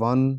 1,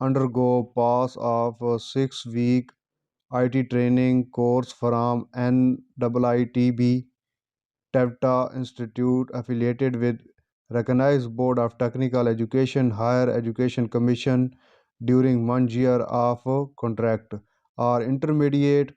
undergo pass of a 6-week IT training course from NIITB TEVTA Institute affiliated with recognized Board of Technical Education Higher Education Commission during 1 year of contract, or intermediate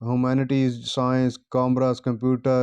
humanities, science, commerce, computer,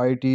IT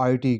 IT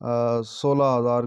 16,000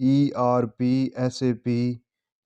ERP SAP।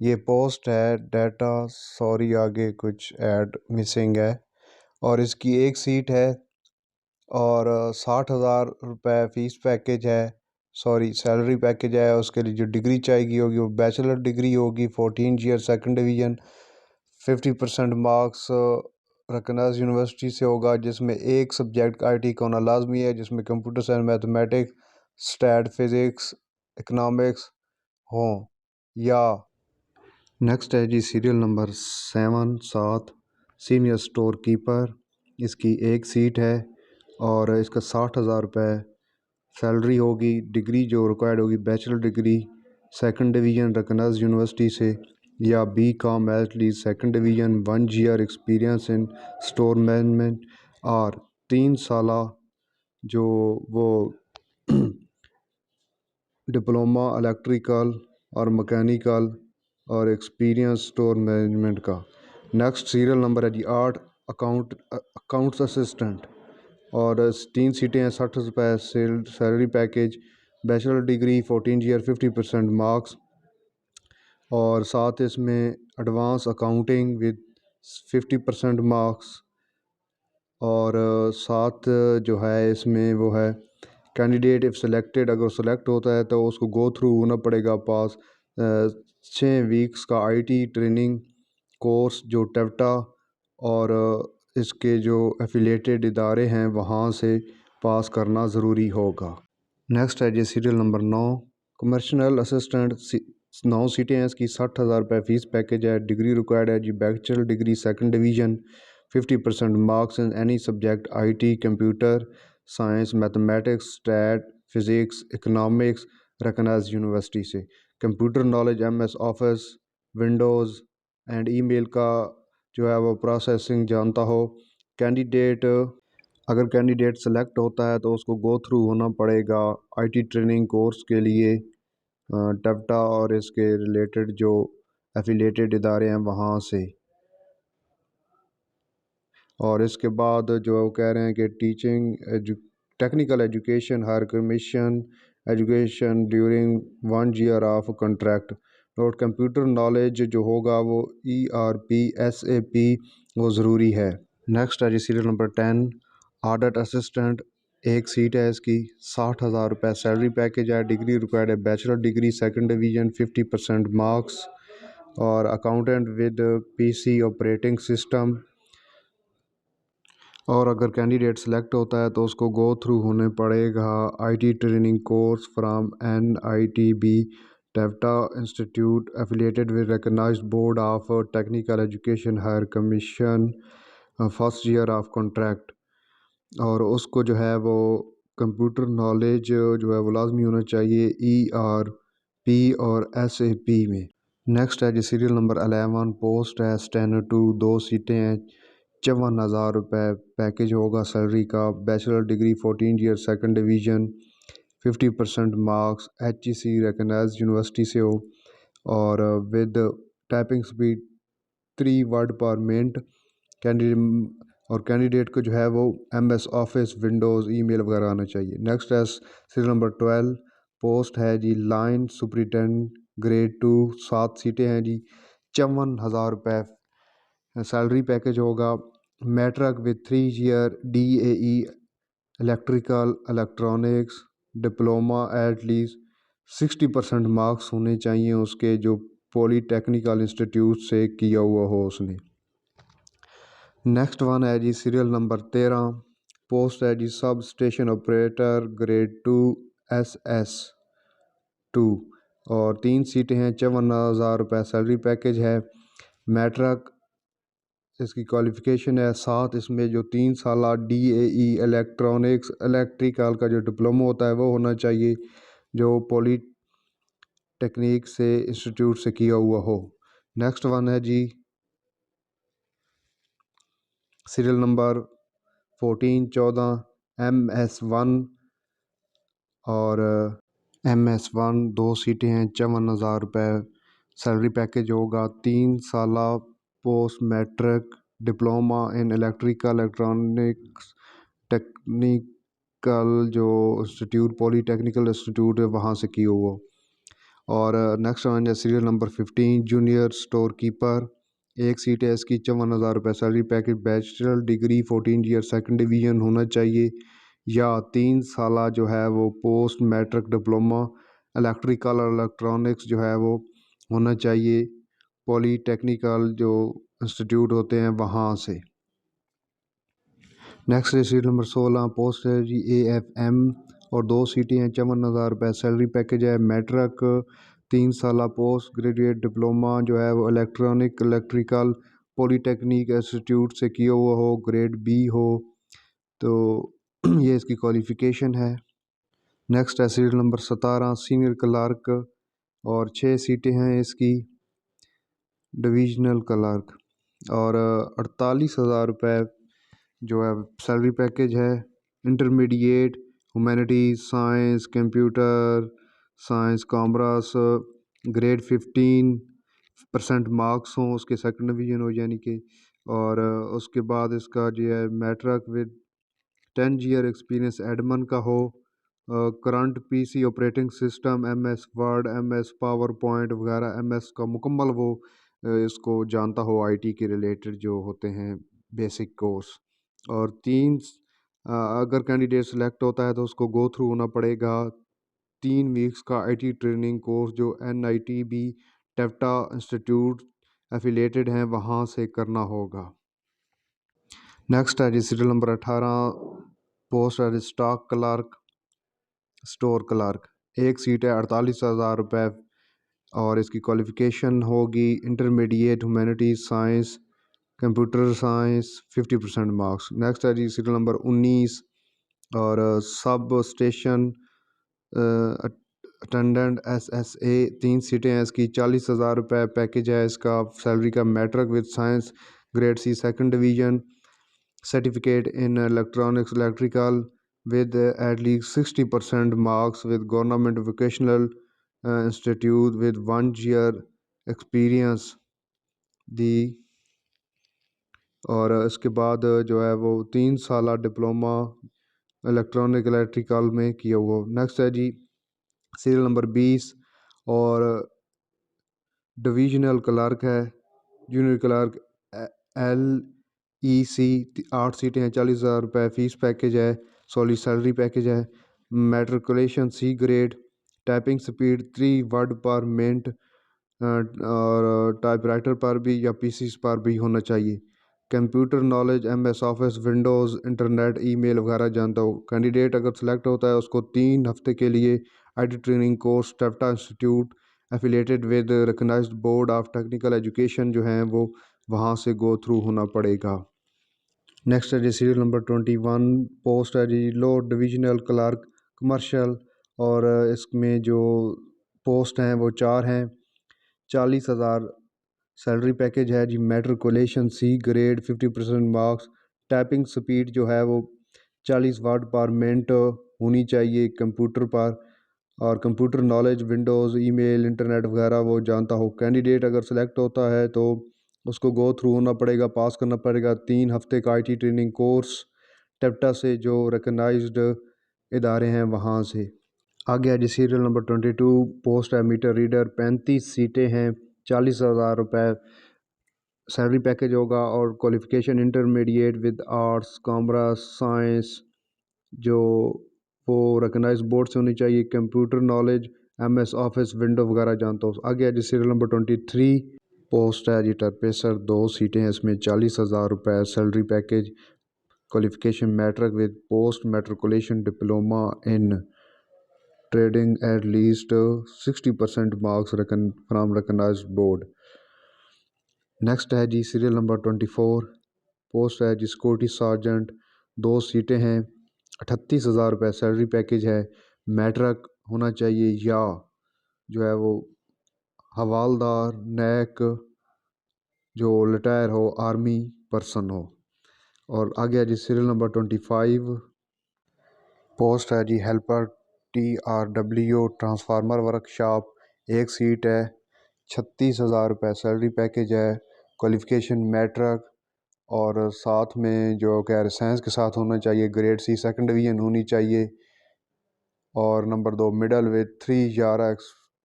یہ post ہے data, sorry آگے کچھ add missing ہے، اور اس کی ایک seat ہے اور 60,000 روپے فیس پیکج ہے، سوری سیلری پیکج ہے۔ اس کے لیے جو ڈگری چاہیے گی ہوگی وہ بیچلر ڈگری ہوگی، 14 year second division, 50% marks recognize university سے ہوگا، جس میں ایک سبجیکٹ آئی ٹی کا ہونا لازمی ہے، جس میں computer science, mathematics, stat, physics, economics ہوں یا نیکسٹ ہے جی serial number 7 senior store keeper, اس کی ایک سیٹ ہے اور اس کا 60,000 روپے سیلری ہوگی، ڈگری جو ریکوائرڈ ہوگی bachelor degree second division recognize university سے یا B com at least second division, 1 year experience in store management, اور 3 سالہ جو وہ ڈپلومہ الیکٹریکل اور مکینیکل اور ایکسپیرینس اسٹور مینجمنٹ کا۔ نیکسٹ سیریل نمبر ہے جی 8 اکاؤنٹس اسسٹنٹ، اور 3 سیٹیں ہیں، 60 روپے salary package, bachelor degree 14 year 50% marks, اور ساتھ اس میں ایڈوانس اکاؤنٹنگ ود 50% مارکس، اور ساتھ جو ہے اس میں وہ ہے کینڈیڈیٹ اف سلیکٹڈ، اگر سلیکٹ ہوتا ہے تو اس کو گو تھرو ہونا پڑے گا پاس 6 ویکس کا آئی ٹی ٹریننگ کورس جو ٹیوٹا اور اس کے جو ایفیلیٹڈ ادارے ہیں وہاں سے پاس کرنا ضروری ہوگا۔ نیکسٹ ہے جی سیریل نمبر 9 کمرشنل اسسٹنٹ، 9 سیٹیں ہیں، اس کی 60,000 روپے فیس پیکج ہے، ڈگری ریکوائرڈ ہے جی bachelor degree second division, 50% marks in any subject I T, computer science, mathematics, stat, physics, economics recognize university سے، computer knowledge M S office, windows and email کا جو ہے وہ processing جانتا ہو۔ کینڈیڈیٹ اگر کینڈیڈیٹ سلیکٹ ہوتا ہے تو اس کو گو تھرو ہونا پڑے گا آئی ٹی ٹریننگ کورس کے لیے ٹیوٹا اور اس کے ریلیٹڈ جو ایفیلیٹڈ ادارے ہیں وہاں سے، اور اس کے بعد جو وہ کہہ رہے ہیں کہ teaching technical education higher commission education during 1 year of contract, اور کمپیوٹر نالج جو ہوگا وہ ERP SAP وہ ضروری ہے۔ نیکسٹ ہے جی سیریل نمبر 10 آڈٹ اسسٹنٹ، ایک سیٹ ہے، اس کی 60,000 روپے سیلری پیکج ہے، ڈگری ریکوائرڈ ہے bachelor degree second division, 50% marks, اور accountant with PC operating system, اور اگر کینڈیڈیٹ سلیکٹ ہوتا ہے تو اس کو گو تھرو ہونے پڑے گا I T training course from NITB TEVTA institute affiliated with recognized board of technical education higher commission, 1 year of contract, اور اس کو جو ہے وہ کمپیوٹر نالج جو ہے وہ لازمی ہونا چاہیے ERP اور SAP میں۔ نیکسٹ ہے جی سیریل نمبر 11 پوسٹ ہے اسٹینو 2، 2 سیٹیں ہیں، 54,000 روپے پیکج ہوگا سیلری کا، bachelor degree 14 year second division, 50% marks, HEC recognize university سے ہو، اور with typing speed 3 word per minute, اور کینڈیڈیٹ کو جو ہے وہ MS office, windows, email وغیرہ آنا چاہیے۔ نیکسٹ ہے سیریل نمبر 12 پوسٹ ہے جی لائن سپرنٹینڈنٹ گریڈ 2، 7 سیٹیں ہیں جی، 54,000 روپے سیلری پیکج ہوگا، matric with 3 year DAE electrical electronics diploma at least 60% marks ہونے چاہیے اس کے جو پولی ٹیکنیکل انسٹیٹیوٹ سے کیا ہوا ہو اس نے۔ نیکسٹ ون ہے جی سیریل نمبر 13 پوسٹ ہے جی سب اسٹیشن آپریٹر گریڈ 2 SS2، اور 3 سیٹیں ہیں، 54,000 روپے سیلری پیکج ہے، میٹرک اس کی کوالیفیکیشن ہے، ساتھ اس میں جو 3 سالہ DAE الیکٹرانکس الیکٹریکل کا جو ڈپلومہ ہوتا ہے وہ ہونا چاہیے جو پولی ٹیکنیک سے انسٹیٹیوٹ سے کیا ہوا ہو۔ نیکسٹ ون ہے جی سیریل نمبر 14 MS1، اور MS1 2 سیٹیں ہیں، 54,000 روپے سیلری پیکج ہوگا، 3 سالہ post matric diploma in electrical electronics technical جو انسٹیٹیوٹ پولی ٹیکنیکل انسٹیٹیوٹ ہے وہاں سے کی ہوا، اور نیکسٹ ون ہے serial number 15 junior store keeper, ایک سیٹ ہے اس کی 54,000 روپے salary package, bachelor degree 14 year second division ہونا چاہیے، یا 3 سالہ جو ہے وہ پوسٹ میٹرک ڈپلومہ الیکٹریکل اور الیکٹرانکس جو ہے وہ ہونا چاہیے پولی ٹیکنیکل جو انسٹیٹیوٹ ہوتے ہیں وہاں سے۔ نیکسٹ ہے سیٹ نمبر 16 پوسٹ ہے جی AFM اور 2 سیٹیں ہیں، 54,000 روپے سیلری پیکج ہے، میٹرک 3 سالہ پوسٹ گریجویٹ ڈپلومہ جو ہے وہ الیکٹریکل پولی ٹیکنیک انسٹیٹیوٹ سے کیا ہوا ہو، گریڈ B ہو، تو یہ اس کی کوالیفیکیشن ہے۔ نیکسٹ ہے سیریل نمبر 17 سینئر کلرک اور 6 سیٹیں ہیں اس کی ڈویژنل کلرک، اور 48,000 روپے جو ہے سیلری پیکج ہے، intermediate humanities science computer science commerce, grade 15% marks ہوں اس کے سیکنڈ ڈویژن ہو یعنی کہ، اور اس کے بعد اس کا جو ہے matric with 10 year experience admin کا ہو، current PC operating system MS word MS power point وغیرہ MS کا مکمل وہ اس کو جانتا ہو IT کے ریلیٹڈ جو ہوتے ہیں بیسک کورس، اور 3 اگر کینڈیڈیٹ سلیکٹ ہوتا ہے تو اس کو گو تھرو ہونا پڑے گا 3 ویکس کا IT ٹریننگ کورس جو NITB ٹیفٹا انسٹیٹیوٹ ایفیلیٹڈ ہیں وہاں سے کرنا ہوگا۔ نیکسٹ ہے جی سیریل نمبر 18 پوسٹ ہے اسٹاک کلرک اسٹور کلرک، ایک سیٹ ہے 48,000 روپے اور اس کی کوالیفیکیشن ہوگی intermediate humanities science computer science 50% marks. Next ہے جی سیریل نمبر 19 اور سب اسٹیشن اٹینڈنٹ SSA، 3 سیٹیں ہیں اس کی 40,000 روپے پیکج ہے اس کا، سیلری کا matric with science grade C second division, certificate in electronics electrical with at least 60% marks with government vocational institute with 1 year experience دی، اور اس کے بعد جو ہے وہ 3 سالہ ڈپلومہ الیکٹرانک الیکٹریکل میں کیا ہوا۔ نیکسٹ ہے جی سیریل نمبر 20 اور ڈویژنل کلرک ہے، جونیئر کلرک LEC، 8 سیٹیں ہیں، 40,000 روپے فیس پیکج ہے، سولی سیلری پیکج ہے، matriculation C grade, typing speed 3 word per minute اور ٹائپ رائٹر پر بھی یا PCs پر بھی ہونا چاہیے، computer knowledge MS office windows internet email وغیرہ جانتا ہو۔ کینڈیڈیٹ اگر سلیکٹ ہوتا ہے اس کو 3 ہفتے کے لیے IT ٹریننگ کورس ٹیفٹا institute affiliated with recognized board of technical education جو ہیں وہ وہاں سے گو تھرو ہونا پڑے گا۔ نیکسٹ ہے جی سیریل نمبر 21 پوسٹ ہے جی لو ڈویژنل کلرک کمرشل، اور اس میں جو پوسٹ ہیں وہ 4 ہیں، 40,000 سیلری پیکج ہے جی، matriculation C grade 50% marks, typing speed جو ہے وہ 40 ورڈ پر منٹ ہونی چاہیے کمپیوٹر پر، اور کمپیوٹر نالج ونڈوز ای میل انٹرنیٹ وغیرہ وہ جانتا ہو۔ کینڈیڈیٹ اگر سلیکٹ ہوتا ہے تو اس کو گو تھرو ہونا پڑے گا، پاس کرنا پڑے گا 3 ہفتے کا IT ٹریننگ کورس ٹیفٹا سے جو ریکگنائزڈ ادارے ہیں وہاں سے۔ آگے ہے جی سیریل نمبر 22 پوسٹ ہے میٹر ریڈر، 35 سیٹیں ہیں، 40,000 روپے سیلری پیکج ہوگا، اور qualification intermediate with arts commerce science جو وہ ریکگنائز بورڈ سے ہونی چاہیے، computer knowledge MS office window وغیرہ جانتا ہو۔ آگے ہے جی سیریل نمبر 23 پوسٹ ہے جی ٹرپیسر، 2 سیٹیں ہیں، اس میں 40,000 روپے salary package, qualification matric with post matriculation diploma in trading at least 60% marks from recognized board. Next ہے جی سیریل نمبر 24 پوسٹ ہے جی سیکورٹی سارجنٹ، 2 سیٹیں ہیں، 38,000 روپے سیلری پیکج ہے، میٹرک ہونا چاہیے یا جو ہے وہ حوالدار نیک جو ریٹائر ہو آرمی پرسن ہو۔ اور آگے ہے جی سیریل نمبر 25 پوسٹ ہے جی helper TRW transformer workshop, 1 seat ہے، 36,000 روپے سیلری پیکج ہے، کوالیفیکیشن میٹرک اور ساتھ میں جو کہ سائنس کے ساتھ ہونا چاہیے، گریڈ C سیکنڈ ڈویژن ہونی چاہیے، اور number 2 middle with 3 year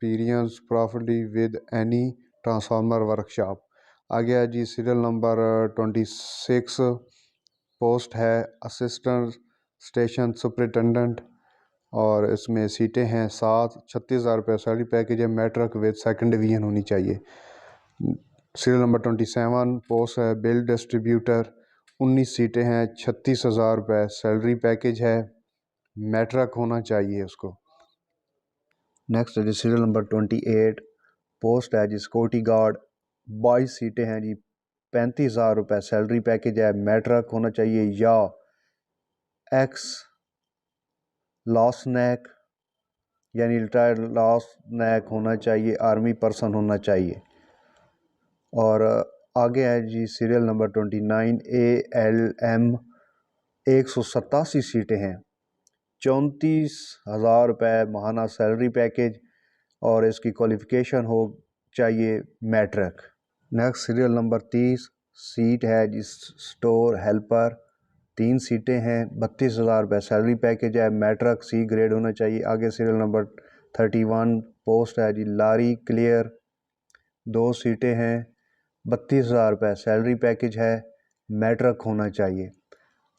experience properly with any transformer workshop. آگے ہے جی سیریل نمبر 26 پوسٹ ہے اسسٹنٹ اسٹیشن سپرنٹینڈنٹ، اور اس میں سیٹیں ہیں 7، 36,000 روپے سیلری پیکیج ہے، میٹرک وتھ سیکنڈ ڈویژن ہونی چاہیے۔ سیریل نمبر 27 پوسٹ ہے بل ڈسٹریبیوٹر، 19 سیٹیں ہیں، 36,000 روپے سیلری پیکیج ہے، میٹرک ہونا چاہیے اس کو۔ نیکسٹ ہے جی سیریل نمبر 28 پوسٹ ہے جی سیکورٹی گارڈ، 22 سیٹیں ہیں جی، 35,000 روپے سیلری پیکیج ہے، میٹرک ہونا چاہیے یا ایکس لاسنیک یعنی ریٹائرڈ لاسنیک ہونا چاہیے، آرمی پرسن ہونا چاہیے۔ اور آگے ہے جی سیریل نمبر 29 ALM، 187 سیٹیں ہیں، 34,000 روپے ماہانہ سیلری پیکیج، اور اس کی کوالیفیکیشن ہو چاہیے matric. Next serial number 30 seat ہے جی سٹور ہیلپر، 3 سیٹیں ہیں، 32,000 روپے سیلری پیکیج ہے، میٹرک C گریڈ ہونا چاہیے۔ آگے سیریل نمبر 31 پوسٹ ہے جی لاری کلیئر، 2 سیٹیں ہیں، 32,000 روپے سیلری پیکیج ہے، میٹرک ہونا چاہیے۔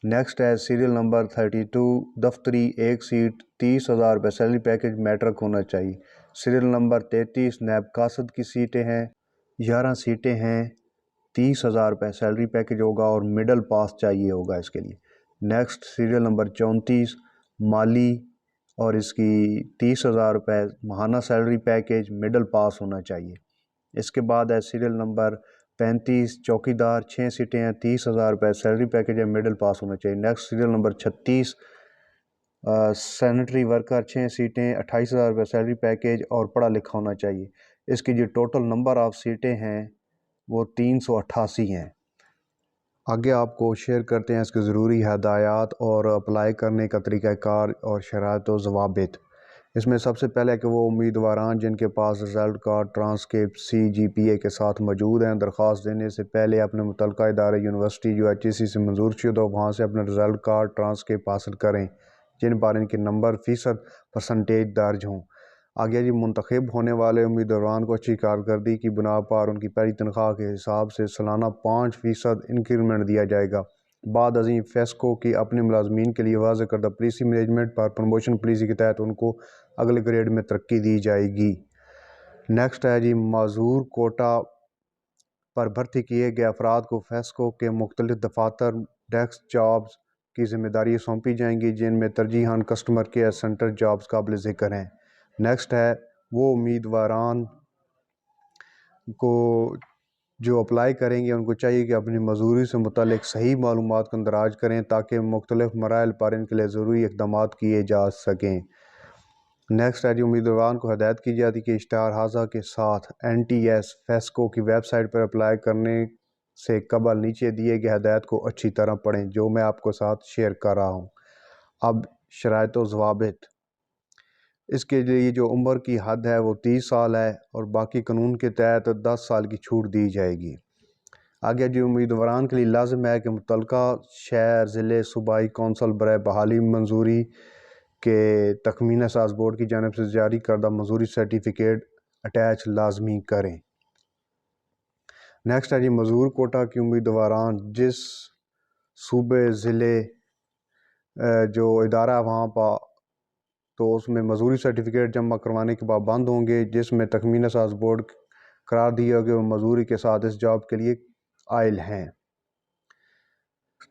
نیکسٹ ہے سیریل نمبر 32 دفتری، 1 سیٹ، 30,000 روپے سیلری پیکیج، میٹرک ہونا چاہیے۔ سیریل نمبر 33 نیب قاصد کی سیٹیں ہیں، 11 سیٹیں ہیں، 30,000 روپے سیلری پیکیج ہوگا اور مڈل پاس چاہیے ہوگا اس کے لیے۔ نیکسٹ سیریل نمبر 34 مالی، اور اس کی 30,000 روپے ماہانہ سیلری پیکیج، مڈل پاس ہونا چاہیے۔ اس کے بعد ہے سیریل نمبر 35 چوکیدار، 6 سیٹیں ہیں، 30,000 روپے سیلری پیکیج ہے، مڈل پاس ہونا چاہیے۔ Next serial number 36 sanitary worker, 6 سیٹیں، 28,000 روپے سیلری پیکیج اور پڑھا لکھا ہونا چاہیے۔ اس کی جو ٹوٹل نمبر آف سیٹیں ہیں وہ 388 ہیں۔ آگے آپ کو شیئر کرتے ہیں اس کے ضروری ہدایات اور اپلائی کرنے کا طریقہ کار اور شرائط و ضوابط۔ اس میں سب سے پہلے کہ وہ امیدواران جن کے پاس رزلٹ کارڈ ٹرانسکرپٹ CGPA کے ساتھ موجود ہیں، درخواست دینے سے پہلے اپنے متعلقہ ادارے یونیورسٹی جو HEC سے منظور شدہ وہاں سے اپنے رزلٹ کارڈ ٹرانسکرپٹ حاصل کریں جن پر ان کے نمبر %، درج ہوں۔ آگے جی منتخب ہونے والے امیدواران کو اچھی کارکردگی کی بنا پر ان کی پہلی تنخواہ کے حساب سے سالانہ 5% انکریمنٹ دیا جائے گا۔ بعد ازیں فیسکو کی اپنے ملازمین کے لیے واضح کردہ پالیسی مینجمنٹ پر پروموشن پالیسی کے تحت ان کو اگلے گریڈ میں ترقی دی جائے گی۔ نیکسٹ ہے جی معذور کوٹا پر بھرتی کیے گئے افراد کو فیسکو کے مختلف دفاتر ڈیسک جابز کی ذمہ داری سونپی جائیں گی جن میں ترجیحاً کسٹمر کیئر سینٹر جابز قابل ذکر ہیں۔ نیکسٹ ہے وہ امیدواران کو جو اپلائی کریں گے ان کو چاہیے کہ اپنی معذوری سے متعلق صحیح معلومات کو اندراج کریں تاکہ مختلف مراحل پر ان کے لیے ضروری اقدامات کیے جا سکیں۔ نیکسٹ ہے جی امیدواران کو ہدایت کی جاتی کہ اشتہار حاضہ کے ساتھ NTS فیسکو کی ویب سائٹ پر اپلائی کرنے سے قبل نیچے دیے گئے ہدایت کو اچھی طرح پڑھیں جو میں آپ کو ساتھ شیئر کر رہا ہوں۔ اب شرائط و ضوابط۔ اس کے لیے جو عمر کی حد ہے وہ 30 سال ہے اور باقی قانون کے تحت 10 سال کی چھوٹ دی جائے گی۔ آگے جو امیدواران کے لیے لازم ہے کہ متعلقہ شہر، ضلع، صوبائی کونسل برائے بحالی منظوری کے تخمینہ ساز بورڈ کی جانب سے جاری کردہ منظوری سرٹیفکیٹ اٹیچ لازمی کریں۔ نیکسٹ ہے جی معذور کوٹا کی امیدواران جس صوبے، ضلع جو ادارہ ہے وہاں پر تو اس میں معذوری سرٹیفکیٹ جمع کروانے کے پابند ہوں گے جس میں تخمینہ ساز بورڈ قرار دیا کہ وہ معذوری کے ساتھ اس جاب کے لیے قائل ہیں۔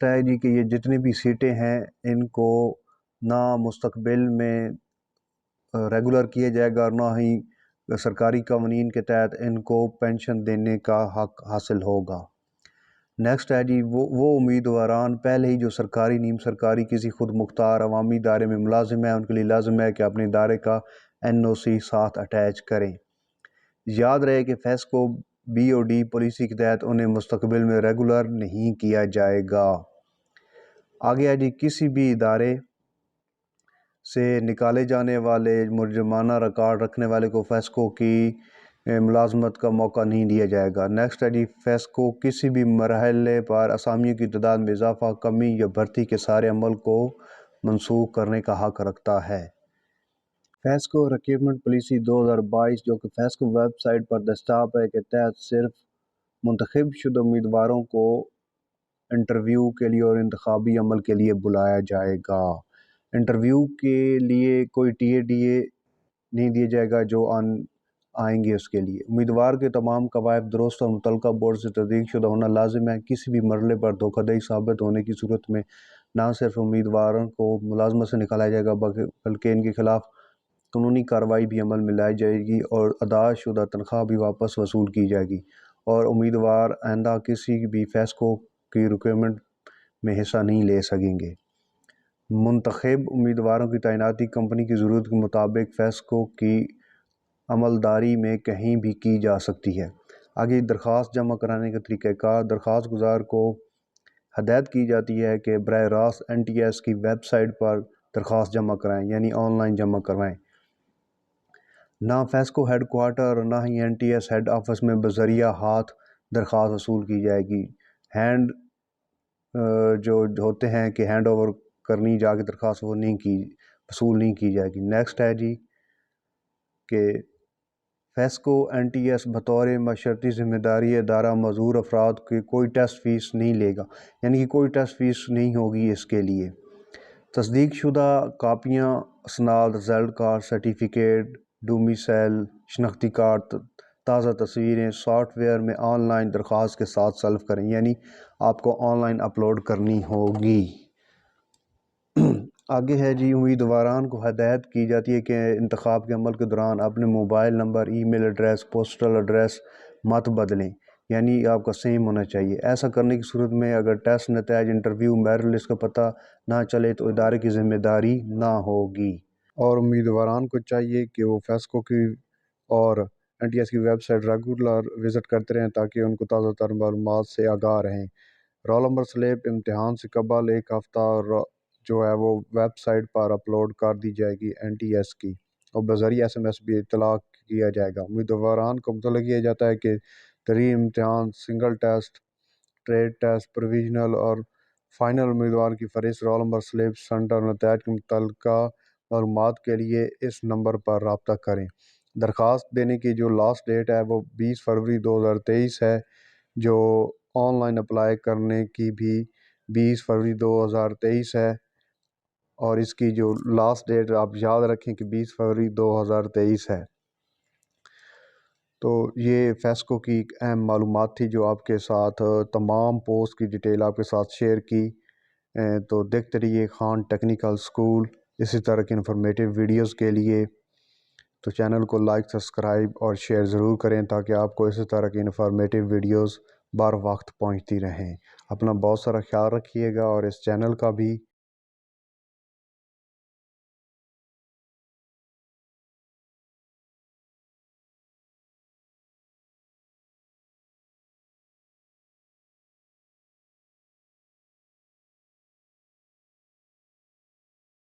ہے جی کہ یہ جتنی بھی سیٹیں ہیں ان کو نہ مستقبل میں ریگولر کیا جائے گا اور نہ ہی سرکاری قوانین کے تحت ان کو پینشن دینے کا حق حاصل ہوگا۔ نیکسٹ ہے جی وہ امیدواران پہلے ہی جو سرکاری، نیم سرکاری، کسی خود مختار عوامی ادارے میں ملازم ہیں ان کے لیے لازم ہے کہ اپنے ادارے کا NOC ساتھ اٹیچ کریں۔ یاد رہے کہ فیسکو BOD پالیسی کے تحت انہیں مستقبل میں ریگولر نہیں کیا جائے گا۔ آگے ہے جی کسی بھی ادارے سے نکالے جانے والے مجرمانہ ریکارڈ رکھنے والے کو فیسکو کی ملازمت کا موقع نہیں دیا جائے گا۔ نیکسٹ ہے جی فیسکو کسی بھی مرحلے پر اسامیوں کی تعداد میں اضافہ، کمی یا بھرتی کے سارے عمل کو منسوخ کرنے کا حق رکھتا ہے۔ فیسکو ریکروٹمنٹ پالیسی 2022 جو کہ فیسکو ویب سائٹ پر دستیاب ہے کے تحت صرف منتخب شدہ امیدواروں کو انٹرویو کے لیے اور انتخابی عمل کے لیے بلایا جائے گا۔ انٹرویو کے لیے کوئی ٹی اے ڈی اے نہیں دیا جائے گا جو آئیں گے اس کے لیے۔ امیدوار کے تمام قواعد درست اور متعلقہ بورڈ سے تصدیق شدہ ہونا لازم ہے۔ کسی بھی مرحلے پر دھوکہ دہی ثابت ہونے کی صورت میں نہ صرف امیدواروں کو ملازمت سے نکالا جائے گا بلکہ ان کے خلاف قانونی کارروائی بھی عمل میں لائی جائے گی اور ادا شدہ تنخواہ بھی واپس وصول کی جائے گی، اور امیدوار آئندہ کسی بھی فیسکو کی ریکروٹمنٹ میں حصہ نہیں لے سکیں گے۔ منتخب امیدواروں کی تعیناتی کمپنی کی ضرورت کے مطابق فیسکو کی عملداری میں کہیں بھی کی جا سکتی ہے۔ آگے درخواست جمع کرانے کا طریقہ کار۔ درخواست گزار کو ہدایت کی جاتی ہے کہ براہ راست NTS کی ویب سائٹ پر درخواست جمع کرائیں، یعنی آن لائن جمع کروائیں۔ نہ فیسکو ہیڈ کوارٹر اور نہ ہی NTS ہیڈ آفس میں بذریعہ ہاتھ درخواست وصول کی جائے گی۔ ہینڈ جو ہوتے ہیں کہ ہینڈ اوور کرنی جا کے درخواست وہ وصول نہیں کی جائے گی۔ نیکسٹ ہے جی کہ فیسکو NTS بطور معاشرتی ذمہ داری ادارہ معذور افراد کی کوئی ٹیسٹ فیس نہیں لے گا، یعنی کہ کوئی ٹیسٹ فیس نہیں ہوگی اس کے لیے۔ تصدیق شدہ کاپیاں اسناد، رزلٹ کارڈ، سرٹیفکیٹ، ڈومیسائل، شناختی کارڈ، تازہ تصویریں سافٹ ویئر میں آن لائن درخواست کے ساتھ سلف کریں، یعنی آپ کو آن لائن اپلوڈ کرنی ہوگی۔ آگے ہے جی امیدواران کو ہدایت کی جاتی ہے کہ انتخاب کے عمل کے دوران اپنے موبائل نمبر، ای میل ایڈریس، پوسٹل ایڈریس مت بدلیں، یعنی آپ کا سیم ہونا چاہیے۔ ایسا کرنے کی صورت میں اگر ٹیسٹ نتائج، انٹرویو، میرٹ لسٹ کا پتہ نہ چلے تو ادارے کی ذمہ داری نہ ہوگی۔ اور امیدواران کو چاہیے کہ وہ فیسکو کی اور NTS کی ویب سائٹ ریگولر وزٹ کرتے رہیں تاکہ ان کو تازہ تر معلومات سے آگاہ رہیں۔ رول نمبر سلپ امتحان سے قبل ایک ہفتہ جو ہے وہ ویب سائٹ پر اپلوڈ کر دی جائے گی NTS کی، اور بذریعہ SMS بھی اطلاع کیا جائے گا۔ امیدواران کو مطلع کیا جاتا ہے کہ ترین امتحان، single test, trade test, provisional اور فائنل امیدوار کی فہرست، رول نمبر سلپ، سینٹر، نتائج کے متعلقہ معلومات کے لیے اس نمبر پر رابطہ کریں۔ درخواست دینے کی جو لاسٹ ڈیٹ ہے وہ 20 فروری 2023 ہے، جو آن لائن اپلائی کرنے کی بھی 20 فروری 2023 ہے، اور اس کی جو لاسٹ ڈیٹ آپ یاد رکھیں کہ 20 فروری 2023 ہے۔ تو یہ فیسکو کی ایک اہم معلومات تھی جو آپ کے ساتھ تمام پوسٹ کی ڈیٹیل آپ کے ساتھ شیئر کی۔ تو دیکھتے رہیے خان ٹیکنیکل اسکول اسی طرح کی انفارمیٹیو ویڈیوز کے لیے، تو چینل کو لائک، سبسکرائب اور شیئر ضرور کریں تاکہ آپ کو اسی طرح کی انفارمیٹیو ویڈیوز بر وقت پہنچتی رہیں۔ اپنا بہت سارا خیال رکھیے گا اور اس چینل کا بھی